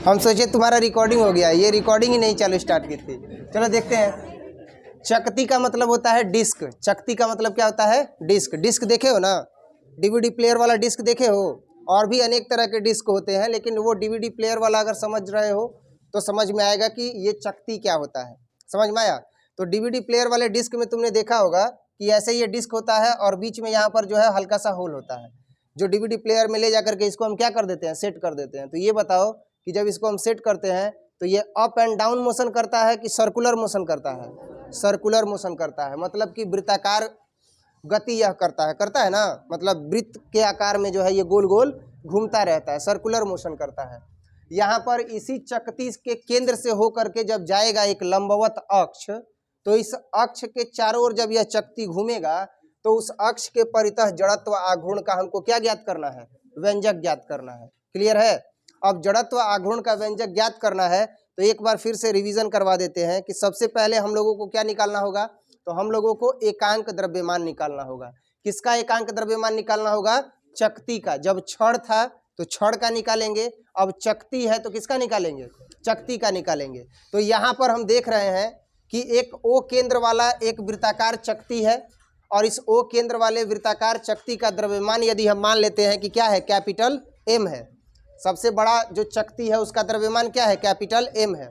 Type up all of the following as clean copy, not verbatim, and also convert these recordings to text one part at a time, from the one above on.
हम सोचे तुम्हारा रिकॉर्डिंग हो गया, ये रिकॉर्डिंग ही नहीं चालू स्टार्ट की थी। चलो देखते हैं। चकती का मतलब होता है डिस्क। चकती का मतलब क्या होता है? डिस्क। डिस्क देखे हो ना, डीवीडी प्लेयर वाला डिस्क देखे हो। और भी अनेक तरह के डिस्क होते हैं, लेकिन वो डीवीडी प्लेयर वाला अगर समझ रहे हो तो समझ में आएगा कि ये चकती क्या होता है। समझ में आया? तो डीवीडी प्लेयर वाले डिस्क में तुमने देखा होगा कि ऐसे ये डिस्क होता है और बीच में यहाँ पर जो है हल्का सा होल होता है, जो डीवीडी प्लेयर में ले जाकर के इसको हम क्या कर देते हैं? सेट कर देते हैं। तो ये बताओ कि जब इसको हम सेट करते हैं तो ये अप एंड डाउन मोशन करता है कि सर्कुलर मोशन करता है? सर्कुलर मोशन करता है, मतलब कि वृत्ताकार गति यह करता है ना, मतलब वृत्त के आकार में जो है ये गोल गोल घूमता रहता है, सर्कुलर मोशन करता है। यहाँ पर इसी चकती के केंद्र से होकर के जब जाएगा एक लंबवत अक्ष, तो इस अक्ष के चारों ओर जब यह चकती घूमेगा तो उस अक्ष के परितः जड़त्व आघूर्ण का हमको क्या ज्ञात करना है? व्यंजक ज्ञात करना है। क्लियर है? अब जड़त्व आघूर्ण का व्यंजक ज्ञात करना है तो एक बार फिर से रिवीजन करवा देते हैं कि सबसे पहले हम लोगों को क्या निकालना होगा? तो हम लोगों को एकांक द्रव्यमान निकालना होगा। किसका एकांक द्रव्यमान निकालना होगा? चकती का। जब छड़ था तो छड़ का निकालेंगे, अब चकती है तो किसका निकालेंगे? चकती का निकालेंगे। तो यहाँ पर हम देख रहे हैं कि एक ओ केंद्र वाला एक वृत्ताकार चकती है और इस ओ केंद्र वाले वृत्ताकार चकती का द्रव्यमान यदि हम मान लेते हैं कि क्या है? कैपिटल एम है। सबसे बड़ा जो चकती है उसका द्रव्यमान क्या है? कैपिटल एम है।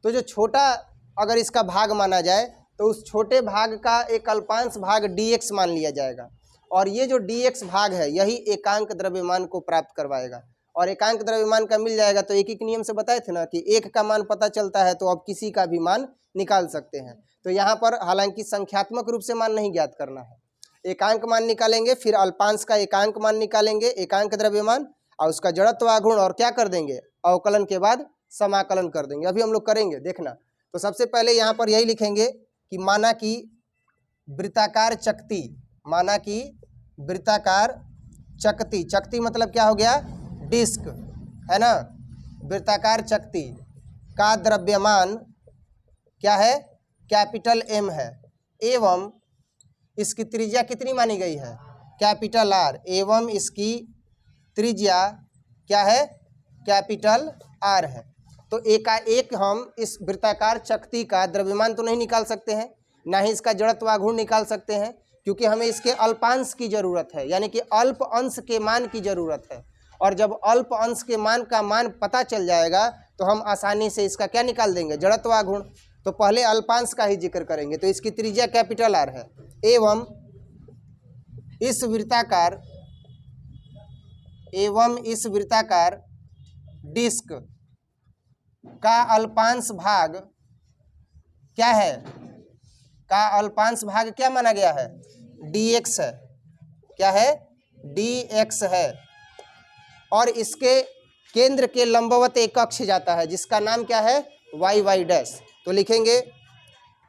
तो जो छोटा अगर इसका भाग माना जाए तो उस छोटे भाग का एक अल्पांश भाग dx मान लिया जाएगा और ये जो dx भाग है यही एकांक द्रव्यमान को प्राप्त करवाएगा। और एकांक द्रव्यमान का मिल जाएगा तो एक ही नियम से बताए थे ना कि एक का मान पता चलता है तो अब किसी का भी मान निकाल सकते हैं। तो यहाँ पर हालांकि संख्यात्मक रूप से मान नहीं ज्ञात करना है, एकांक मान निकालेंगे, फिर अल्पांश का एकांक मान निकालेंगे, एकांक द्रव्यमान, और उसका जड़त्व आघूर्ण और क्या कर देंगे? अवकलन के बाद समाकलन कर देंगे। अभी हम लोग करेंगे, देखना। तो सबसे पहले यहाँ पर यही लिखेंगे कि माना कि वृत्ताकार चकती, माना कि वृत्ताकार चकती, चकती मतलब क्या हो गया? डिस्क है ना। वृत्ताकार चकती का द्रव्यमान क्या है? कैपिटल एम है एवं इसकी त्रिज्या कितनी मानी गई है? कैपिटल आर, एवं इसकी त्रिज्या क्या है? कैपिटल आर है। तो एकाएक हम इस वृत्ताकार चकती का द्रव्यमान तो नहीं निकाल सकते हैं, ना ही इसका जड़त्व आघूर्ण निकाल सकते हैं, क्योंकि हमें इसके अल्पांश की जरूरत है, यानी कि अल्प अंश के मान की जरूरत है। और जब अल्प अंश के मान का मान पता चल जाएगा तो हम आसानी से इसका क्या निकाल देंगे? जड़त्व आघूर्ण। तो पहले अल्पांश का ही जिक्र करेंगे। तो इसकी त्रिज्या कैपिटल आर है एवं इस वृत्ताकार डिस्क का अल्पांश भाग क्या है? का अल्पांश भाग क्या माना गया है? dx है। क्या है? dx है। और इसके केंद्र के लंबवत एक अक्ष जाता है जिसका नाम क्या है? y dash. तो लिखेंगे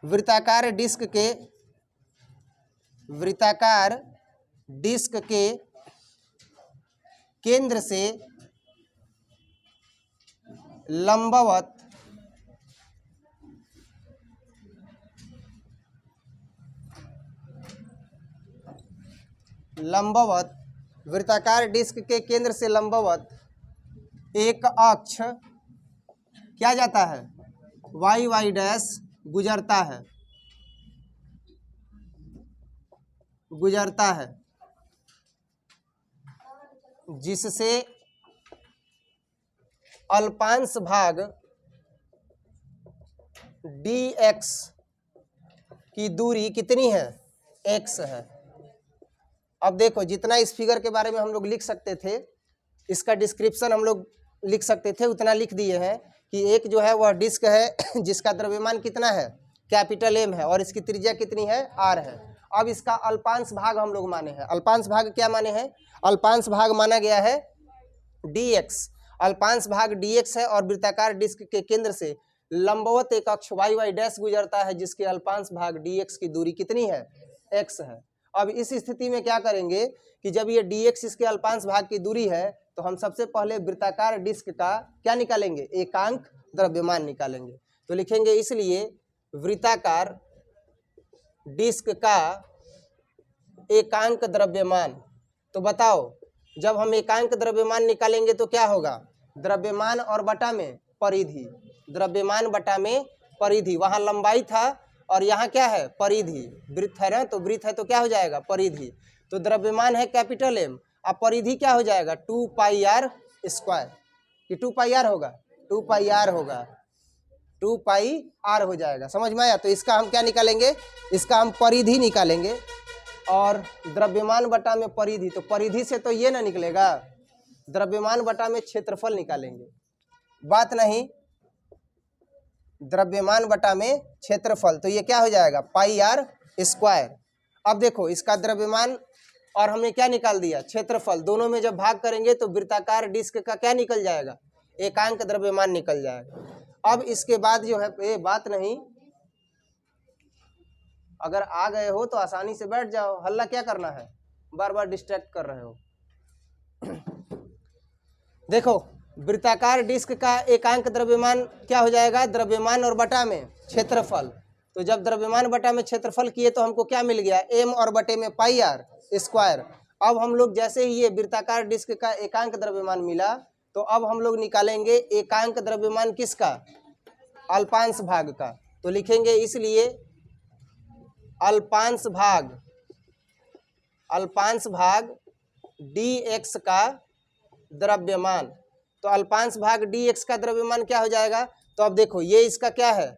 वृत्ताकार डिस्क के केंद्र से लंबवत वृत्ताकार डिस्क के केंद्र से लंबवत एक अक्ष क्या जाता है? y डैश गुजरता है जिससे अल्पांश भाग dx की दूरी कितनी है? x है। अब देखो, जितना इस फिगर के बारे में हम लोग लिख सकते थे, इसका डिस्क्रिप्शन हम लोग लिख सकते थे, उतना लिख दिए हैं कि एक जो है वह डिस्क है जिसका द्रव्यमान कितना है? कैपिटल एम है और इसकी त्रिज्या कितनी है? आर है। अब इसका अल्पांश भाग हम लोग माने हैं। अल्पांश भाग क्या माने हैं? अल्पांश भाग माना गया है dx। अल्पांश भाग dx है और वृत्ताकार डिस्क के केंद्र से लंबवत एक अक्ष y डैश गुजरता है जिसके अल्पांश भाग dx की दूरी कितनी है? x है। अब इस स्थिति में क्या करेंगे कि जब ये dx इसके अल्पांश भाग की दूरी है तो हम सबसे पहले वृत्ताकार डिस्क का क्या निकालेंगे? एकांक द्रव्यमान निकालेंगे। तो लिखेंगे इसलिए वृत्ताकार डिस्क का एकांक द्रव्यमान। तो बताओ, जब हम एकांक द्रव्यमान निकालेंगे तो क्या होगा? द्रव्यमान और बटा में परिधि, द्रव्यमान बटा में परिधि। वहाँ लंबाई था और यहाँ क्या है, परिधि। वृत्त है ना, तो वृत्त है तो क्या हो जाएगा, परिधि। तो द्रव्यमान है कैपिटल एम, अब परिधि क्या हो जाएगा, 2 पाई आर स्क्वायर। ये 2 पाई आर होगा, 2 पाई आर होगा, 2 पाई आर हो जाएगा। समझ में आया? तो इसका हम क्या निकालेंगे, इसका हम परिधि निकालेंगे। और द्रव्यमान बटा में परिधि, तो परिधि से तो ये ना निकलेगा, द्रव्यमान बटा में क्षेत्रफल निकालेंगे। बात नहीं, द्रव्यमान बटा में क्षेत्रफल, तो ये क्या हो जाएगा, पाई आर स्क्वायर। अब देखो इसका द्रव्यमान और हमने क्या निकाल दिया, क्षेत्रफल। दोनों में जब भाग करेंगे तो वृत्ताकार डिस्क का क्या निकल जाएगा, एकांक द्रव्यमान निकल जाएगा। अब इसके बाद जो है, ये बात नहीं, अगर आ गए हो तो आसानी से बैठ जाओ, हल्ला क्या करना है, बार बार डिस्ट्रैक्ट कर रहे हो। देखो वृत्ताकार डिस्क का एकांक द्रव्यमान क्या हो जाएगा, द्रव्यमान और बटा में क्षेत्रफल। तो जब द्रव्यमान बटा में क्षेत्रफल किए तो हमको क्या मिल गया, एम और बटे में पाई आर स्क्वायर। अब हम लोग जैसे ही ये वृत्ताकार डिस्क का एकांक द्रव्यमान मिला, तो अब हम लोग निकालेंगे एकांक द्रव्यमान किसका, अल्पांश भाग का। तो लिखेंगे इसलिए अल्पांश भाग डी एक्स का द्रव्यमान। तो अल्पांश भाग डी एक्स का द्रव्यमान क्या हो जाएगा, तो अब देखो ये इसका क्या है,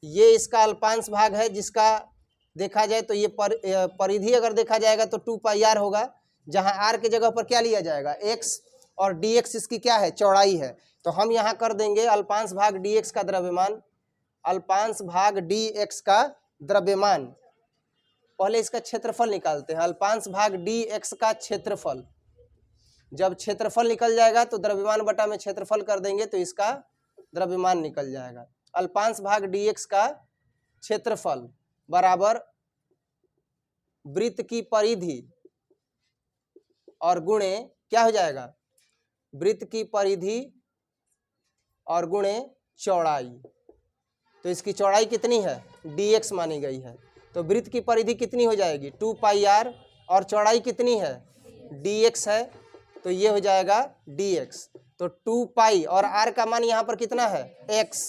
ये इसका अल्पांश भाग है, जिसका देखा जाए तो ये परिधि अगर देखा जाएगा तो 2 पाई आर होगा, जहां आर के जगह पर क्या लिया जाएगा, एक्स, और डी एक्स इसकी क्या है, चौड़ाई है। तो हम यहाँ कर देंगे अल्पांश भाग डी एक्स का द्रव्यमान, अल्पांश भाग डी एक्स का द्रव्यमान। पहले इसका क्षेत्रफल निकालते हैं, अल्पांश भाग डी एक्स का क्षेत्रफल। जब क्षेत्रफल निकल जाएगा तो द्रव्यमान बटा में क्षेत्रफल कर देंगे तो इसका द्रव्यमान निकल जाएगा। अल्पांश भाग डी एक्स का क्षेत्रफल बराबर वृत्त की परिधि और गुणे क्या हो जाएगा, वृत्त की परिधि और गुणे चौड़ाई। तो इसकी चौड़ाई कितनी है, dx मानी गई है, तो वृत्त की परिधि कितनी हो जाएगी, 2 पाई आर, और चौड़ाई कितनी है, dx है, तो ये हो जाएगा dx। तो 2 पाई और r का मान यहाँ पर कितना है, x,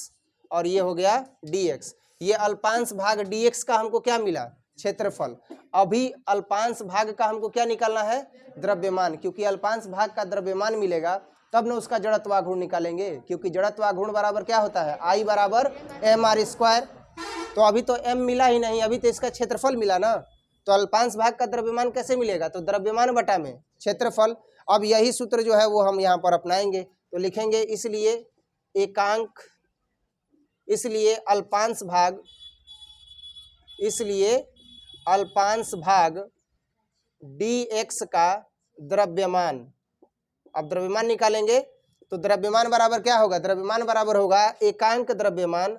और ये हो गया dx। ये अल्पांश भाग dx का हमको क्या मिला, क्षेत्रफल। अभी अल्पांश भाग का हमको क्या निकालना है, द्रव्यमान, क्योंकि अल्पांश भाग का द्रव्यमान मिलेगा तब ना उसका जड़त्वाघूर्ण निकालेंगे, क्योंकि जड़त्वाघूर्ण बराबर क्या होता है, I बराबर एम आर स्क्वायर। तो अभी तो m मिला ही नहीं, अभी तो इसका क्षेत्रफल मिला ना। तो अल्पांश भाग का द्रव्यमान कैसे मिलेगा, तो द्रव्यमान बटा में क्षेत्रफल। अब यही सूत्र जो है वो हम यहाँ पर अपनाएंगे, तो लिखेंगे इसलिए एकांक, इसलिए अल्पांश भाग dx का द्रव्यमान। अब द्रव्यमान निकालेंगे तो द्रव्यमान बराबर क्या होगा, द्रव्यमान बराबर होगा एकांक द्रव्यमान,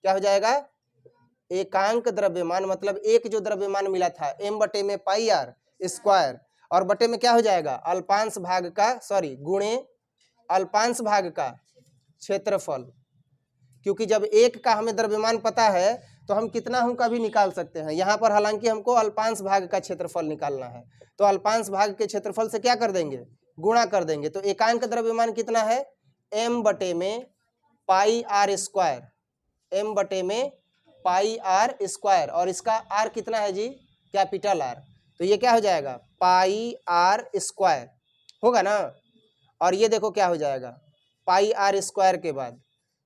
क्या हो जाएगा, एकांक द्रव्यमान, मतलब एक जो द्रव्यमान मिला था m बटे में पाई आर स्क्वायर, और बटे में क्या हो जाएगा, अल्पांश भाग का, सॉरी, गुणे अल्पांश भाग का क्षेत्रफल। क्योंकि जब एक का हमें द्रव्यमान पता है तो हम कितना हूं का भी निकाल सकते हैं। यहाँ पर हालांकि हमको अल्पांश भाग का क्षेत्रफल निकालना है, तो अल्पांश भाग के क्षेत्रफल से क्या कर देंगे, गुणा कर देंगे। तो एकांक द्रव्यमान कितना है, m बटे में पाई आर स्क्वायर, m बटे में पाई आर स्क्वायर, और इसका r कितना है जी, कैपिटल R। तो ये क्या हो जाएगा, पाई आर स्क्वायर होगा ना। और ये देखो क्या हो जाएगा, पाई आर स्क्वायर के बाद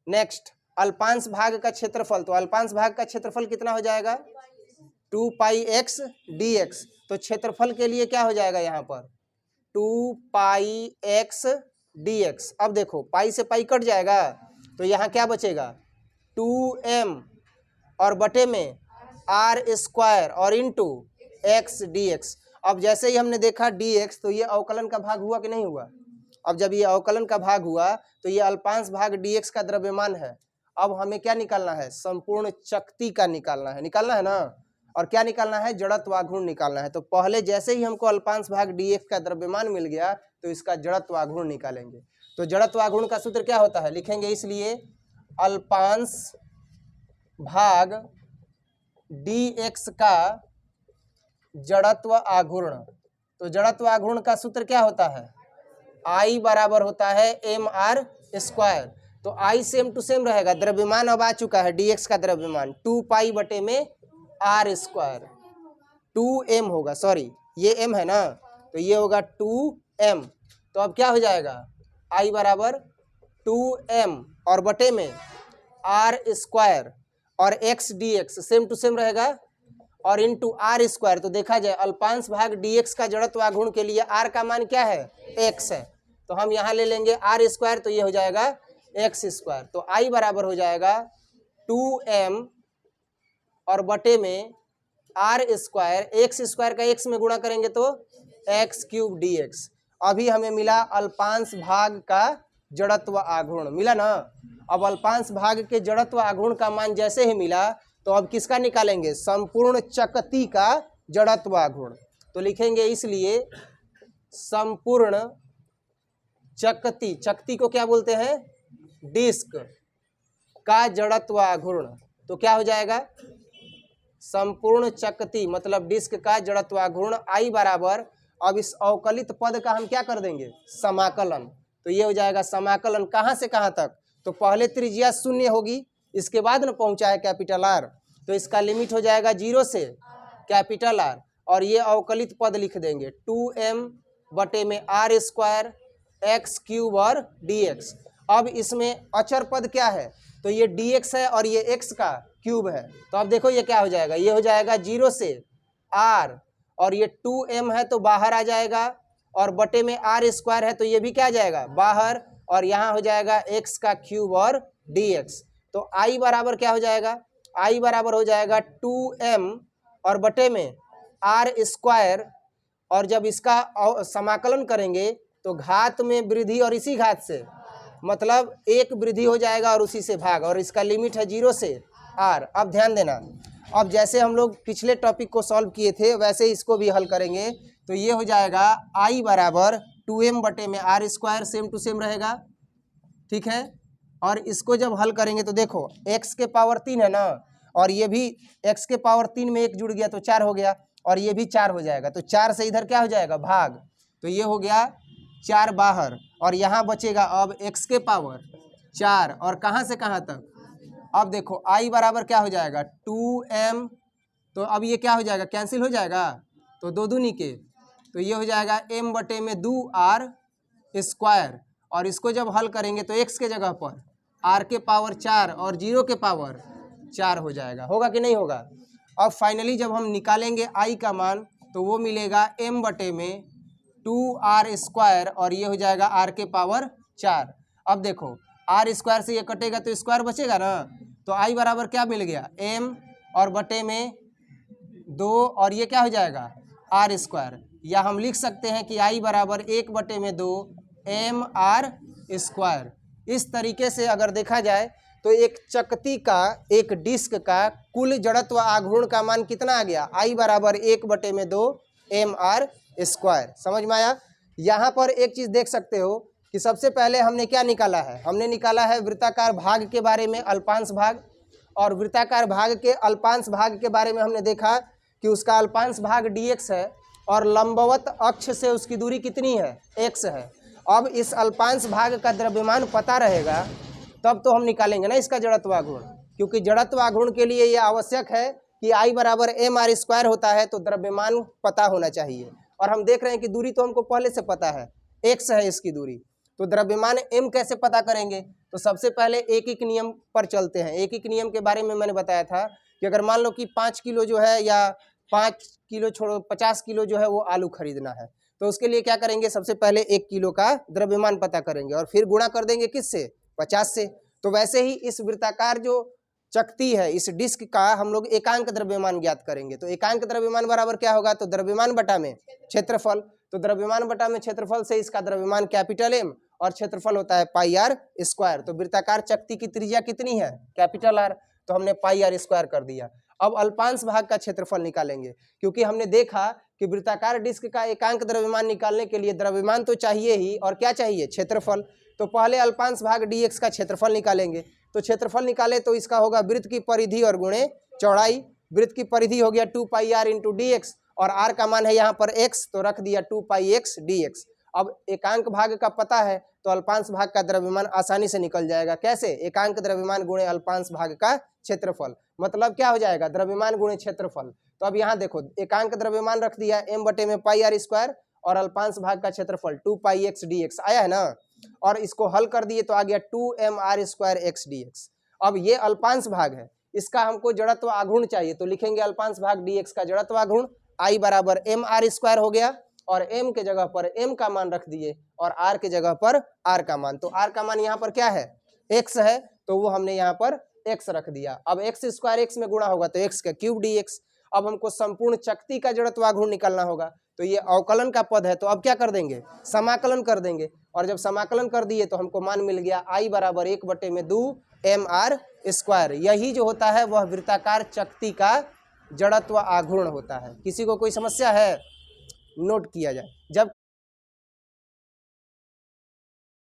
नेक्स्ट अल्पांश भाग का क्षेत्रफल। तो अल्पांश भाग का क्षेत्रफल कितना हो जाएगा, 2 पाई एक्स डी एक्स। तो क्षेत्रफल के लिए क्या हो जाएगा यहाँ पर, 2 पाई एक्स डी एक्स। अब देखो पाई से पाई कट जाएगा, तो यहाँ क्या बचेगा, 2m और बटे में आर स्क्वायर और इंटू एक्स डी एक्स। अब जैसे ही हमने देखा dx, तो ये अवकलन का भाग हुआ कि नहीं हुआ। अब जब ये अवकलन का भाग हुआ तो ये अल्पांश भाग dx का द्रव्यमान है। अब हमें क्या निकालना है, संपूर्ण चक्ति का निकालना है ना, और क्या निकालना है, जड़त्वाघूर्ण निकालना है। तो पहले जैसे ही हमको अल्पांश भाग dx का द्रव्यमान मिल गया तो इसका जड़त्वाघूर्ण निकालेंगे। तो जड़त्वाघूर्ण का सूत्र क्या होता है, लिखेंगे इसलिए अल्पांश भाग dx का जड़त्व आघूर्ण। तो जड़त्व आघूर्ण का सूत्र क्या होता है, I बराबर होता है एम आर स्क्वायर। तो I सेम टू सेम रहेगा, द्रव्यमान अब आ चुका है dx का द्रव्यमान 2 पाई बटे में आर स्क्वायर, 2m होगा, सॉरी ये m है ना, तो ये होगा 2m। तो अब क्या हो जाएगा, I बराबर 2m और बटे में आर स्क्वायर और x dx same to same रहेगा और इंटू आर स्क्वायर। तो देखा जाए अल्पांश भाग dx का जड़त्व आघूर्ण के लिए r का मान क्या है, x है, तो हम यहाँ ले लेंगे आर स्क्वायर, तो ये हो जाएगा x स्क्वायर। तो I बराबर हो जाएगा 2m और बटे में आर स्क्वायर, एक्स स्क्वायर का x में गुणा करेंगे तो x क्यूब dx। अभी हमें मिला अल्पांश भाग का जड़त्व आघूर्ण, मिला ना। अब अल्पांश भाग के जड़त्व आघूर्ण का मान जैसे ही मिला तो अब किसका निकालेंगे, संपूर्ण चकती का जड़त्व आघूर्ण। तो लिखेंगे इसलिए संपूर्ण चकती, चकती को क्या बोलते हैं, डिस्क का जड़त्व आघूर्ण। तो क्या हो जाएगा, संपूर्ण चकती मतलब डिस्क का जड़त्व आघूर्ण I बराबर, अब इस अवकलित पद का हम क्या कर देंगे, समाकलन। तो ये हो जाएगा समाकलन कहाँ से कहाँ तक, तो पहले त्रिज्या 0 होगी, इसके बाद न पहुंचा है कैपिटल R, तो इसका लिमिट हो जाएगा 0 से कैपिटल R, और ये अवकलित पद लिख देंगे 2m बटे में आर स्क्वायर एक्स क्यूब और dx। अब इसमें अचर पद क्या है, तो ये dx है और ये x का क्यूब है। तो अब देखो ये क्या हो जाएगा, ये हो जाएगा 0 से r, और ये 2m है तो बाहर आ जाएगा, और बटे में आर स्क्वायर है तो ये भी क्या आ जाएगा बाहर, और यहाँ हो जाएगा x का क्यूब और dx। तो I बराबर क्या हो जाएगा, I बराबर हो जाएगा 2m और बटे में आर स्क्वायर, और जब इसका समाकलन करेंगे तो घात में वृद्धि और इसी घात से, मतलब एक वृद्धि हो जाएगा और उसी से भाग, और इसका लिमिट है 0 से r। अब ध्यान देना, अब जैसे हम लोग पिछले टॉपिक को सॉल्व किए थे वैसे इसको भी हल करेंगे। तो ये हो जाएगा I बराबर 2m बटे में r square, same to same रहेगा, ठीक है। और इसको जब हल करेंगे तो देखो x के पावर 3 है ना, और ये भी x के पावर 3 में 1 जुड़ गया तो 4 हो गया, और ये भी 4 हो जाएगा, तो 4 से इधर क्या हो जाएगा भाग, तो ये हो गया 4 बाहर, और यहाँ बचेगा अब x के पावर 4, और कहाँ से कहाँ तक, अब देखो I बराबर क्या हो जाएगा 2m, तो अब ये क्या हो जाएगा, कैंसिल हो जाएगा, तो 2 दूनी के, तो ये हो जाएगा m बटे में 2r स्क्वायर, और इसको जब हल करेंगे तो x के जगह पर r के पावर 4 और 0 के पावर 4 हो जाएगा, होगा कि नहीं होगा। अब फाइनली जब हम निकालेंगे I का मान तो वो मिलेगा m बटे में 2r स्क्वायर, और ये हो जाएगा r के पावर 4। अब देखो r स्क्वायर से ये कटेगा तो स्क्वायर बचेगा ना, तो I बराबर क्या मिल गया m और बटे में 2, और ये क्या हो जाएगा r स्क्वायर, या हम लिख सकते हैं कि I बराबर 1 बटे में 2 mr स्क्वायर। इस तरीके से अगर देखा जाए तो एक चकती का, एक डिस्क का कुल जड़त्व आघूर्ण का मान कितना आ गया, I बराबर 1 बटे में 2 mr स्क्वायर। समझ में आया। यहाँ पर एक चीज़ देख सकते हो कि सबसे पहले हमने क्या निकाला है, हमने निकाला है वृत्ताकार भाग के बारे में अल्पांश भाग, और वृत्ताकार भाग के अल्पांश भाग के बारे में हमने देखा कि उसका अल्पांश भाग dx है और लंबवत अक्ष से उसकी दूरी कितनी है, x है। अब इस अल्पांश भाग का द्रव्यमान पता रहेगा तब तो हम निकालेंगे ना इसका जड़त्व आघूर्ण, क्योंकि जड़त्व आघूर्ण के लिए ये आवश्यक है कि I बराबर mr स्क्वायर होता है, तो द्रव्यमान पता होना चाहिए। और हम देख रहे हैं कि दूरी तो हमको पहले से पता है, x है इसकी दूरी, तो द्रव्यमान m कैसे पता करेंगे, तो सबसे पहले एक एक नियम पर चलते हैं। एक एक नियम के बारे में मैंने बताया था कि अगर मान लो कि 5 किलो जो है, या 5 किलो छोड़ो 50 किलो जो है वो आलू खरीदना है, तो उसके लिए क्या करेंगे, सबसे पहले 1 किलो का द्रव्यमान पता करेंगे और फिर गुणा कर देंगे किससे, 50 से। तो वैसे ही इस वृत्ताकार जो चकती है, इस डिस्क का हम लोग एकांक द्रव्यमान ज्ञात करेंगे। तो एकांक द्रव्यमान बराबर क्या होगा, तो द्रव्यमान बटा में क्षेत्रफल, तो द्रव्यमान बटा में क्षेत्रफल से इसका द्रव्यमान कैपिटल M और क्षेत्रफल होता है पाई r स्क्वायर। तो वृत्ताकार चकती की त्रिज्या कितनी है, कैपिटल R, तो हमने पाई r स्क्वायर कर दिया। अब अल्पांश भाग का क्षेत्रफल निकालेंगे, क्योंकि हमने देखा कि वृत्ताकार डिस्क का एकांक द्रव्यमान निकालने के लिए द्रव्यमान तो चाहिए ही, और क्या चाहिए, क्षेत्रफल। तो पहले अल्पांश भाग dx का क्षेत्रफल निकालेंगे। तो क्षेत्रफल निकाले तो इसका होगा वृत्त की परिधि और गुणे चौड़ाई। वृत्त की परिधि हो गया 2 पाई r इंटू dx, और r का मान है यहाँ पर x, तो रख दिया 2 पाई x dx। अब एकांक भाग का पता है तो अल्पांश भाग का द्रव्यमान आसानी से निकल जाएगा। कैसे? एकांक द्रव्यमान गुणे अल्पांश भाग का क्षेत्रफल, मतलब क्या हो जाएगा? द्रव्यमान गुणे क्षेत्रफल। तो अब यहाँ देखो एकांक द्रव्यमान रख दिया m बटे में पाई आर स्क्वायर और अल्पांश भाग का क्षेत्रफल 2 पाई एक्स डी एक्स आया है ना, और इसको हल कर दिए तो आ गया 2m r square x D x. अब ये अल्पांश भाग है, इसका हमको जड़त्व आघूर्ण चाहिए, तो लिखेंगे अल्पांश भाग dx का जड़त्व आघूर्ण I बराबर mr स्क्वायर हो गया, और m के जगह पर m का मान रख दिए और r के जगह पर r का मान। तो r का मान यहाँ पर क्या है? x है, तो वो हमने यहाँ पर x रख दिया। अब x स्क्वायर x में गुणा होगा तो x का क्यूब dx। अब हमको संपूर्ण चक्ति का जड़त्व आघूर्ण निकालना होगा, तो ये अवकलन का पद है, तो अब क्या कर देंगे? समाकलन कर देंगे, और जब समाकलन कर दिए तो हमको मान मिल गया I बराबर 1 बटे में 2 mr स्क्वायर। यही जो होता है वह वृत्ताकार चक्ति का जड़त्व आघूर्ण होता है। किसी को कोई समस्या है? नोट किया जाए। जब